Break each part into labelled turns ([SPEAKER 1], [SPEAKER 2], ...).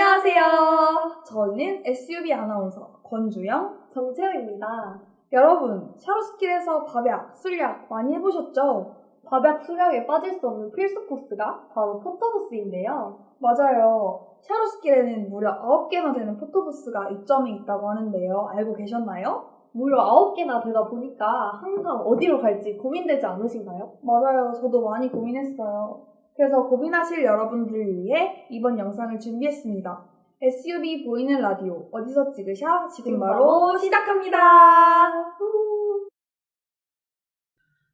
[SPEAKER 1] 안녕하세요. 저희는 SUB 아나운서 권주영,
[SPEAKER 2] 정채영입니다.
[SPEAKER 1] 여러분, 샤로스길에서 밥약, 술약 많이 해보셨죠?
[SPEAKER 2] 밥약 수량에 빠질 수 없는 필수 코스가 바로 포토부스인데요.
[SPEAKER 1] 맞아요. 샤로스길에는 무려 9개나 되는 포토부스가 입점해 있다고 하는데요. 알고 계셨나요?
[SPEAKER 2] 무려 9개나 되다 보니까 항상 어디로 갈지 고민되지 않으신가요?
[SPEAKER 1] 맞아요. 저도 많이 고민했어요. 그래서 고민하실 여러분들을 위해 이번 영상을 준비했습니다. SUB 보이는 라디오 어디서 찍으셔? 지금 바로 시작합니다.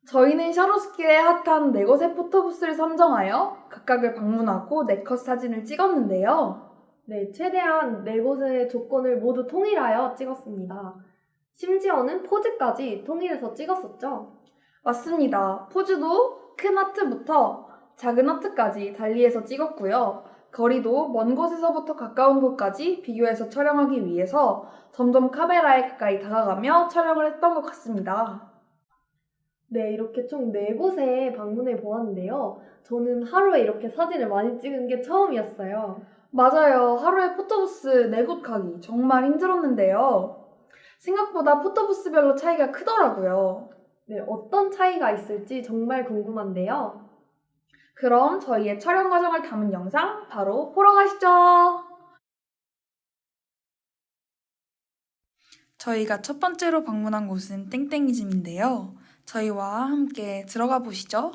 [SPEAKER 1] 저희는 샤로스길의 핫한 4곳의 포토부스를 선정하여 각각을 방문하고 4컷 사진을 찍었는데요.
[SPEAKER 2] 네, 최대한 4곳의 조건을 모두 통일하여 찍었습니다. 심지어는 포즈까지 통일해서 찍었었죠.
[SPEAKER 1] 맞습니다. 포즈도 큰 하트부터 작은 하트까지 달리해서 찍었고요. 거리도 먼 곳에서부터 가까운 곳까지 비교해서 촬영하기 위해서 점점 카메라에 가까이 다가가며 촬영을 했던 것 같습니다.
[SPEAKER 2] 네, 이렇게 총 4곳에 방문해 보았는데요. 저는 하루에 이렇게 사진을 많이 찍은 게 처음이었어요.
[SPEAKER 1] 맞아요. 하루에 포토부스 4곳 가기 정말 힘들었는데요. 생각보다 포토부스별로 차이가 크더라고요.
[SPEAKER 2] 네, 어떤 차이가 있을지 정말 궁금한데요.
[SPEAKER 1] 그럼 저희의 촬영 과정을 담은 영상 바로 보러 가시죠. 저희가 첫 번째로 방문한 곳은 땡땡이즘인데요. 저희와 함께 들어가 보시죠.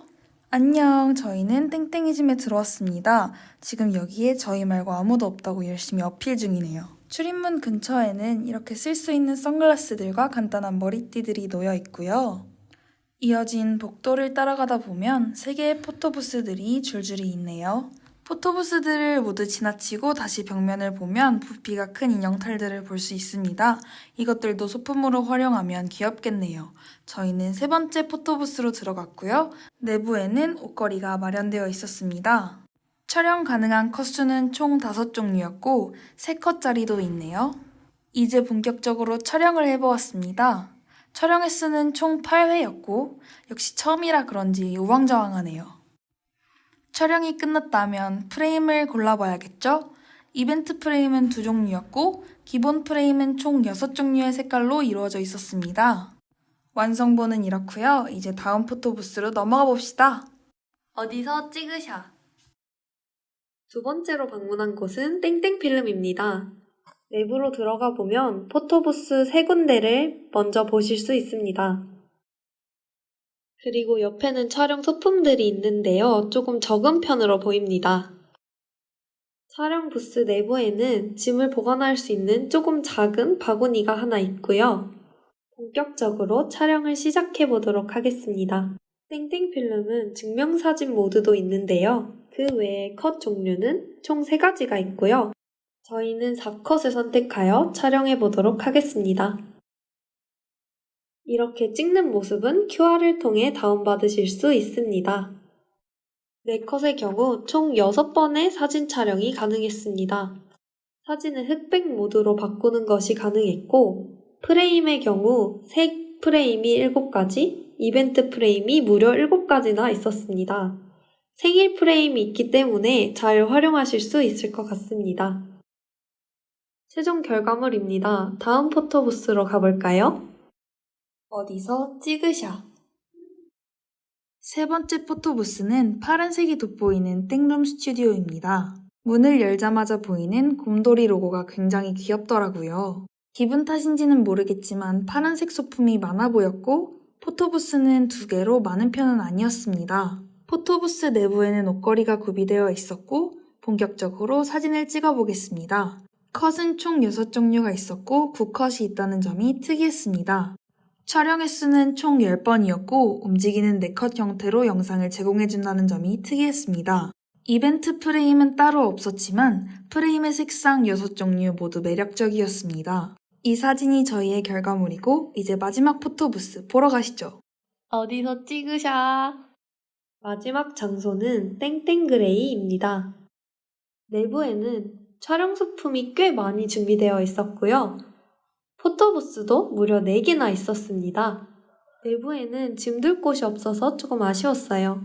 [SPEAKER 1] 안녕, 저희는 땡땡이즘에 들어왔습니다. 지금 여기에 저희 말고 아무도 없다고 열심히 어필 중이네요. 출입문 근처에는 이렇게 쓸 수 있는 선글라스들과 간단한 머리띠들이 놓여 있고요. 이어진 복도를 따라가다 보면 3개의 포토부스들이 줄줄이 있네요. 포토부스들을 모두 지나치고 다시 벽면을 보면 부피가 큰 인형탈들을 볼 수 있습니다. 이것들도 소품으로 활용하면 귀엽겠네요. 저희는 3번째 포토부스로 들어갔고요. 내부에는 옷걸이가 마련되어 있었습니다. 촬영 가능한 컷수는 총 5종류였고 3컷짜리도 있네요. 이제 본격적으로 촬영을 해보았습니다. 촬영 횟수는 총 8회였고 역시 처음이라 그런지 우왕좌왕하네요. 촬영이 끝났다면 프레임을 골라봐야겠죠? 이벤트 프레임은 2종류였고 기본 프레임은 총 6종류의 색깔로 이루어져 있었습니다. 완성본은 이렇고요. 이제 다음 포토부스로 넘어가 봅시다. 어디서 찍으셔?
[SPEAKER 2] 두 번째로 방문한 곳은 땡땡필름입니다. 내부로 들어가 보면 포토부스 3군데를 먼저 보실 수 있습니다. 그리고 옆에는 촬영 소품들이 있는데요. 조금 적은 편으로 보입니다. 촬영 부스 내부에는 짐을 보관할 수 있는 조금 작은 바구니가 하나 있고요. 본격적으로 촬영을 시작해 보도록 하겠습니다. 땡땡필름은 증명사진 모드도 있는데요. 그 외에 컷 종류는 총 3가지가 있고요. 저희는 4컷을 선택하여 촬영해 보도록 하겠습니다. 이렇게 찍는 모습은 QR을 통해 다운받으실 수 있습니다. 4컷의 경우 총 6번의 사진 촬영이 가능했습니다. 사진을 흑백 모드로 바꾸는 것이 가능했고 프레임의 경우 색 프레임이 7가지, 이벤트 프레임이 무려 7가지나 있었습니다. 생일 프레임이 있기 때문에 잘 활용하실 수 있을 것 같습니다. 최종 결과물입니다. 다음 포토부스로 가볼까요?
[SPEAKER 1] 어디서 찍으셔? 3번째 포토부스는 파란색이 돋보이는 땡룸 스튜디오입니다. 문을 열자마자 보이는 곰돌이 로고가 굉장히 귀엽더라고요. 기분 탓인지는 모르겠지만 파란색 소품이 많아 보였고 포토부스는 2개로 많은 편은 아니었습니다. 포토부스 내부에는 옷걸이가 구비되어 있었고 본격적으로 사진을 찍어보겠습니다. 컷은 총 6종류가 있었고 9컷이 있다는 점이 특이했습니다. 촬영 횟수는 총 10번이었고 움직이는 4컷 형태로 영상을 제공해준다는 점이 특이했습니다. 이벤트 프레임은 따로 없었지만 프레임의 색상 6종류 모두 매력적이었습니다. 이 사진이 저희의 결과물이고 이제 마지막 포토부스 보러 가시죠.
[SPEAKER 2] 어디서 찍으셔? 마지막 장소는 땡땡그레이입니다. 내부에는 촬영 소품이 꽤 많이 준비되어 있었고요. 포토부스도 무려 4개나 있었습니다. 내부에는 짐둘 곳이 없어서 조금 아쉬웠어요.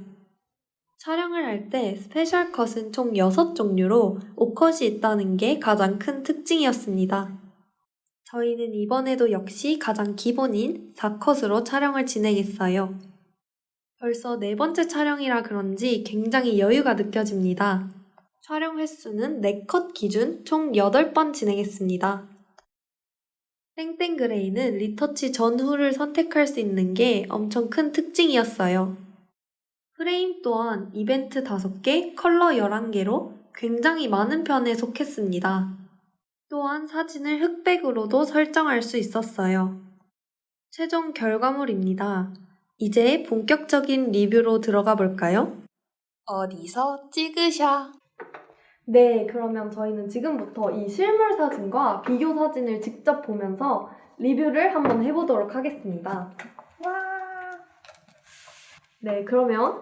[SPEAKER 2] 촬영을 할 때 스페셜 컷은 총 6종류로 5컷이 있다는 게 가장 큰 특징이었습니다. 저희는 이번에도 역시 가장 기본인 4컷으로 촬영을 진행했어요. 벌써 4번째 촬영이라 그런지 굉장히 여유가 느껴집니다. 촬영 횟수는 4컷 기준 총 8번 진행했습니다. 땡땡그레이는 리터치 전후를 선택할 수 있는 게 엄청 큰 특징이었어요. 프레임 또한 이벤트 5개, 컬러 11개로 굉장히 많은 편에 속했습니다. 또한 사진을 흑백으로도 설정할 수 있었어요. 최종 결과물입니다. 이제 본격적인 리뷰로 들어가 볼까요?
[SPEAKER 1] 어디서 찍으셔?
[SPEAKER 3] 네, 그러면 저희는 지금부터 이 실물 사진과 비교 사진을 직접 보면서 리뷰를 한번 해보도록 하겠습니다.
[SPEAKER 1] 와.
[SPEAKER 3] 네, 그러면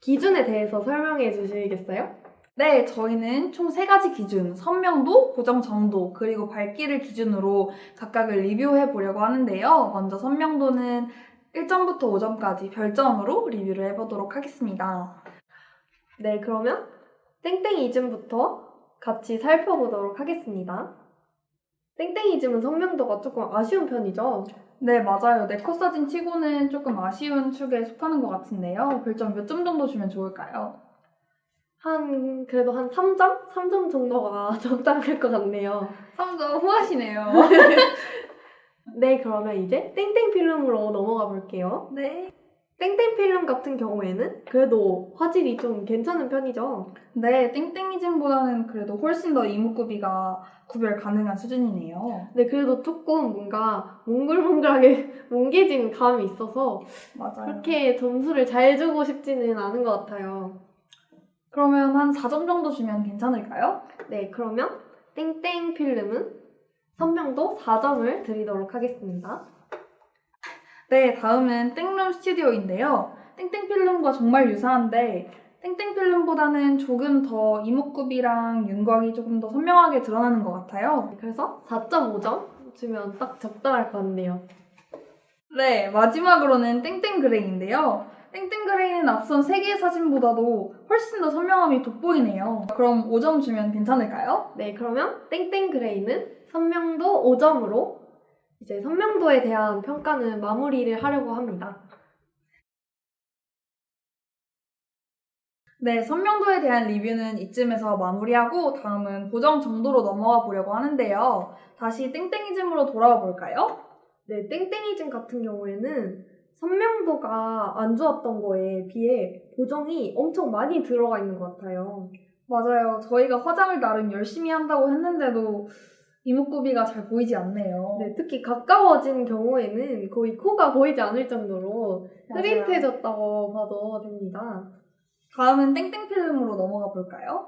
[SPEAKER 3] 기준에 대해서 설명해 주시겠어요?
[SPEAKER 1] 네, 저희는 총 3가지 기준, 선명도, 고정 정도, 그리고 밝기를 기준으로 각각을 리뷰해 보려고 하는데요. 먼저 선명도는 1점부터 5점까지 별점으로 리뷰를 해보도록 하겠습니다.
[SPEAKER 3] 네, 그러면 땡땡이즘부터 같이 살펴보도록 하겠습니다. 땡땡이즘은 선명도가 조금 아쉬운 편이죠?
[SPEAKER 1] 네, 맞아요. 네컷 사진 치고는 조금 아쉬운 축에 속하는 것 같은데요. 별점 몇 점 정도 주면 좋을까요?
[SPEAKER 3] 그래도 한 3점? 3점 정도가 적당할 것 같네요.
[SPEAKER 1] 3점 후하시네요.
[SPEAKER 3] 네, 그러면 이제 땡땡 필름으로 넘어가 볼게요.
[SPEAKER 1] 네.
[SPEAKER 3] 땡땡 필름 같은 경우에는 그래도 화질이 좀 괜찮은 편이죠.
[SPEAKER 1] 네, 땡땡이즘보다는 그래도 훨씬 더 이목구비가 구별 가능한 수준이네요.
[SPEAKER 3] 네, 그래도 조금 뭔가 몽글몽글하게 뭉개진 감이 있어서
[SPEAKER 1] 맞아요.
[SPEAKER 3] 그렇게 점수를 잘 주고 싶지는 않은 것 같아요.
[SPEAKER 1] 그러면 한 4점 정도 주면 괜찮을까요?
[SPEAKER 3] 네, 그러면 땡땡 필름은 선명도 4점을 드리도록 하겠습니다.
[SPEAKER 1] 네, 다음은 땡룸 스튜디오인데요. 땡땡필름과 정말 유사한데 땡땡필름보다는 조금 더 이목구비랑 윤곽이 조금 더 선명하게 드러나는 것 같아요.
[SPEAKER 3] 그래서 4.5점 주면 딱 적당할 것 같네요.
[SPEAKER 1] 네, 마지막으로는 땡땡그레이인데요. 땡땡그레이는 앞선 3개의 사진보다도 훨씬 더 선명함이 돋보이네요. 그럼 5점 주면 괜찮을까요?
[SPEAKER 3] 네, 그러면 땡땡 그레이는 선명도 5점으로 이제 선명도에 대한 평가는 마무리를 하려고 합니다.
[SPEAKER 1] 네, 선명도에 대한 리뷰는 이쯤에서 마무리하고 다음은 보정 정도로 넘어가 보려고 하는데요. 다시 땡땡이즘으로 돌아와 볼까요?
[SPEAKER 3] 네, 땡땡이즘 같은 경우에는 선명도가 안 좋았던 거에 비해 보정이 엄청 많이 들어가 있는 것 같아요.
[SPEAKER 1] 맞아요. 저희가 화장을 나름 열심히 한다고 했는데도 이목구비가 잘 보이지 않네요.
[SPEAKER 3] 네, 특히 가까워진 경우에는 거의 코가 보이지 않을 정도로
[SPEAKER 1] 맞아요.
[SPEAKER 3] 흐릿해졌다고 봐도 됩니다.
[SPEAKER 1] 다음은 땡땡필름으로 넘어가 볼까요?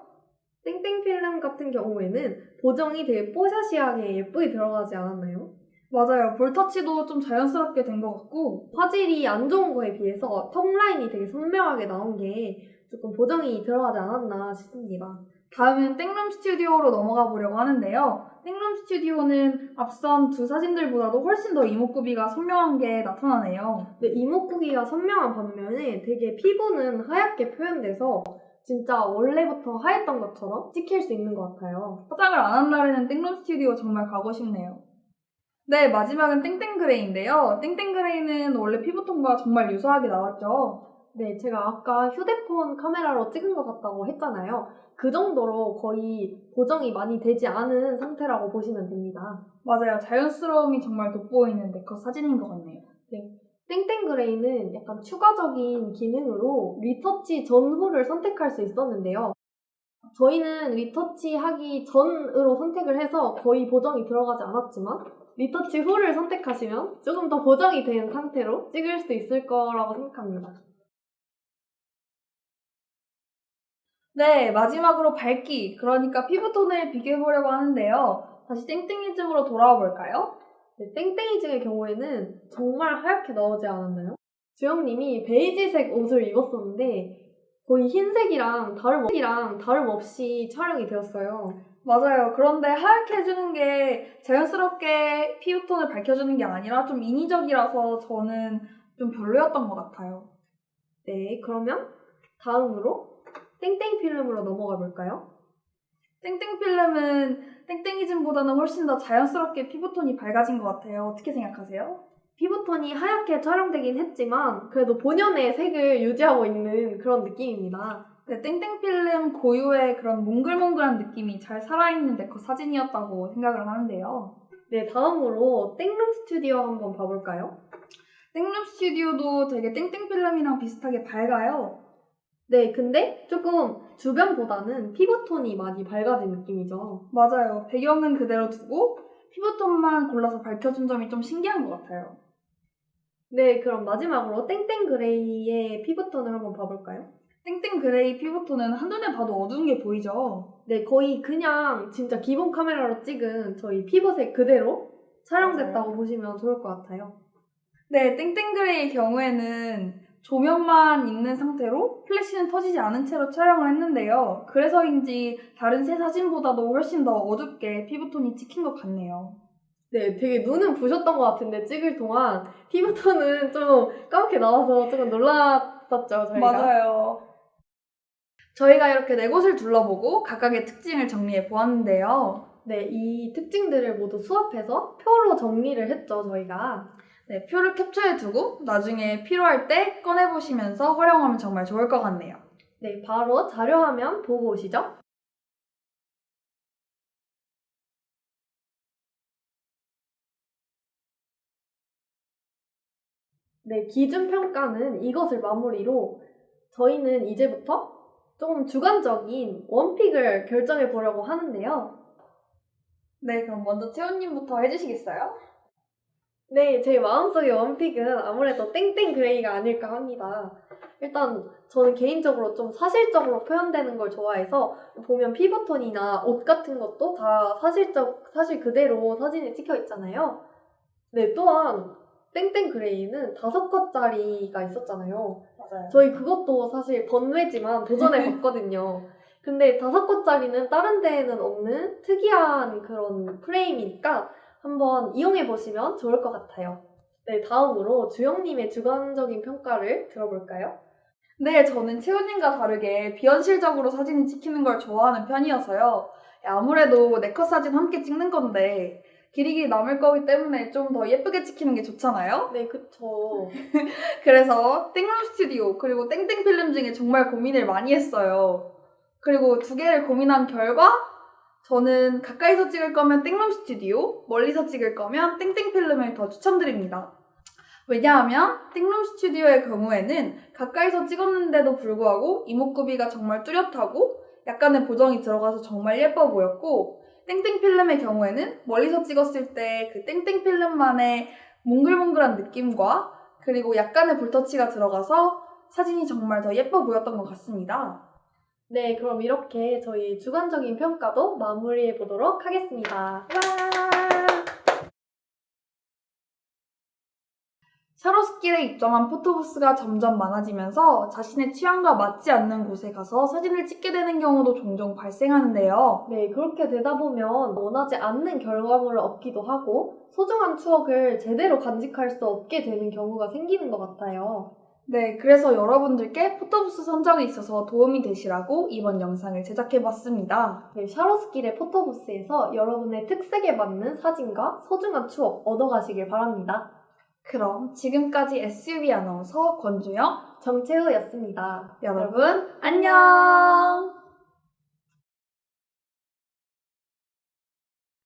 [SPEAKER 3] 땡땡 필름 같은 경우에는 보정이 되게 뽀샤시하게 예쁘게 들어가지 않았나요?
[SPEAKER 1] 맞아요. 볼터치도 좀 자연스럽게 된 것 같고
[SPEAKER 3] 화질이 안 좋은 거에 비해서 턱 라인이 되게 선명하게 나온 게 조금 보정이 들어가지 않았나 싶습니다.
[SPEAKER 1] 다음은 땡룸 스튜디오로 넘어가 보려고 하는데요. 땡룸 스튜디오는 앞선 두 사진들보다도 훨씬 더 이목구비가 선명한 게 나타나네요.
[SPEAKER 3] 근데 이목구비가 선명한 반면에 되게 피부는 하얗게 표현돼서 진짜 원래부터 하였던 것처럼 찍힐 수 있는 것 같아요.
[SPEAKER 1] 화장을 안 한 날에는 땡룸 스튜디오 정말 가고 싶네요. 네, 마지막은 땡땡그레이인데요. 땡땡그레이는 원래 피부톤과 정말 유사하게 나왔죠.
[SPEAKER 3] 네, 제가 아까 휴대폰 카메라로 찍은 것 같다고 했잖아요. 그 정도로 거의 보정이 많이 되지 않은 상태라고 보시면 됩니다.
[SPEAKER 1] 맞아요. 자연스러움이 정말 돋보이는 네컷 사진인 것 같네요.
[SPEAKER 3] 땡땡그레이는 약간 추가적인 기능으로 리터치 전후를 선택할 수 있었는데요. 저희는 리터치 하기 전으로 선택을 해서 거의 보정이 들어가지 않았지만 리터치 후를 선택하시면 조금 더 보정이 된 상태로 찍을 수 있을 거라고 생각합니다.
[SPEAKER 1] 네, 마지막으로 밝기, 그러니까 피부톤을 비교해보려고 하는데요. 다시 땡땡이즘으로 돌아와 볼까요?
[SPEAKER 3] 네, 땡땡이즈의 경우에는 정말 하얗게 나오지 않았나요? 주영님이 베이지색 옷을 입었었는데 거의 흰색이랑 다름없이 촬영이 되었어요.
[SPEAKER 1] 맞아요. 그런데 하얗게 해주는 게 자연스럽게 피부톤을 밝혀주는 게 아니라 좀 인위적이라서 저는 좀 별로였던 것 같아요.
[SPEAKER 3] 네, 그러면 다음으로 땡땡 필름으로 넘어가 볼까요?
[SPEAKER 1] 땡땡 필름은 땡땡이즘보다는 훨씬 더 자연스럽게 피부톤이 밝아진 것 같아요. 어떻게 생각하세요?
[SPEAKER 3] 피부톤이 하얗게 촬영되긴 했지만 그래도 본연의 색을 유지하고 있는 그런 느낌입니다.
[SPEAKER 1] 네, 땡땡 필름 고유의 그런 몽글몽글한 느낌이 잘 살아있는 네컷 사진이었다고 생각을 하는데요.
[SPEAKER 3] 네, 다음으로 땡룸 스튜디오 한번 봐볼까요?
[SPEAKER 1] 땡룸 스튜디오도 되게 땡땡 필름이랑 비슷하게 밝아요.
[SPEAKER 3] 네, 근데 조금 주변보다는 피부톤이 많이 밝아진 느낌이죠.
[SPEAKER 1] 맞아요. 배경은 그대로 두고 피부톤만 골라서 밝혀준 점이 좀 신기한 것 같아요.
[SPEAKER 3] 네, 그럼 마지막으로 땡땡 그레이의 피부톤을 한번 봐볼까요?
[SPEAKER 1] 땡땡 그레이 피부톤은 한눈에 봐도 어두운 게 보이죠?
[SPEAKER 3] 네, 거의 그냥 진짜 기본 카메라로 찍은 저희 피부색 그대로 촬영됐다고
[SPEAKER 1] 맞아요.
[SPEAKER 3] 보시면 좋을 것 같아요.
[SPEAKER 1] 네, 땡땡 그레이 경우에는 조명만 있는 상태로 플래시는 터지지 않은 채로 촬영을 했는데요. 그래서인지 다른 새 사진보다도 훨씬 더 어둡게 피부톤이 찍힌 것 같네요.
[SPEAKER 3] 네, 되게 눈은 부셨던 것 같은데 찍을 동안 피부톤은 좀 까맣게 나와서 조금 놀랐었죠, 저희가.
[SPEAKER 1] 맞아요. 저희가 이렇게 네 곳을 둘러보고 각각의 특징을 정리해 보았는데요.
[SPEAKER 3] 네, 이 특징들을 모두 수합해서 표로 정리를 했죠, 저희가.
[SPEAKER 1] 네, 표를 캡처해 두고 나중에 필요할 때 꺼내보시면서 활용하면 정말 좋을 것 같네요.
[SPEAKER 3] 네, 바로 자료화면 보고 오시죠. 네, 기준평가는 이것을 마무리로 저희는 이제부터 좀 주관적인 원픽을 결정해 보려고 하는데요.
[SPEAKER 1] 네, 그럼 먼저 채원님부터 해주시겠어요?
[SPEAKER 3] 네, 제 마음속의 원픽은 아무래도 땡땡 그레이가 아닐까 합니다. 일단 저는 개인적으로 좀 사실적으로 표현되는 걸 좋아해서 보면 피부톤이나 옷 같은 것도 다 사실 그대로 사진에 찍혀 있잖아요. 네, 또한 땡땡 그레이는 5컷짜리가 있었잖아요.
[SPEAKER 1] 맞아요.
[SPEAKER 3] 저희 그것도 사실 번외지만 도전해 봤거든요. 근데 5컷짜리는 다른 데에는 없는 특이한 그런 프레임이니까 한번 이용해 보시면 좋을 것 같아요. 네, 다음으로 주영님의 주관적인 평가를 들어볼까요?
[SPEAKER 1] 네, 저는 채원님과 다르게 비현실적으로 사진을 찍히는 걸 좋아하는 편이어서요. 아무래도 네컷 사진 함께 찍는 건데 길이길이 남을 거기 때문에 좀 더 예쁘게 찍히는 게 좋잖아요.
[SPEAKER 3] 네, 그쵸.
[SPEAKER 1] 그래서 땡룸 스튜디오 그리고 땡땡 필름 중에 정말 고민을 많이 했어요. 그리고 두 개를 고민한 결과 저는 가까이서 찍을 거면 땡룸 스튜디오, 멀리서 찍을 거면 땡땡 필름을 더 추천드립니다. 왜냐하면 땡룸 스튜디오의 경우에는 가까이서 찍었는데도 불구하고 이목구비가 정말 뚜렷하고 약간의 보정이 들어가서 정말 예뻐 보였고 땡땡 필름의 경우에는 멀리서 찍었을 때 그 땡땡 필름만의 몽글몽글한 느낌과 그리고 약간의 볼터치가 들어가서 사진이 정말 더 예뻐 보였던 것 같습니다.
[SPEAKER 3] 네, 그럼 이렇게 저희 주관적인 평가도 마무리해 보도록 하겠습니다.
[SPEAKER 1] 샤로스길에 입점한 포토부스가 점점 많아지면서 자신의 취향과 맞지 않는 곳에 가서 사진을 찍게 되는 경우도 종종 발생하는데요.
[SPEAKER 3] 네, 그렇게 되다 보면 원하지 않는 결과물을 얻기도 하고 소중한 추억을 제대로 간직할 수 없게 되는 경우가 생기는 것 같아요.
[SPEAKER 1] 네, 그래서 여러분들께 포토부스 선정에 있어서 도움이 되시라고 이번 영상을 제작해봤습니다.
[SPEAKER 3] 네, 샤로스길의 포토부스에서 여러분의 특색에 맞는 사진과 소중한 추억 얻어가시길 바랍니다.
[SPEAKER 1] 그럼 지금까지 SUV 아나운서 권주영,
[SPEAKER 3] 정채우였습니다.
[SPEAKER 1] 여러분 안녕!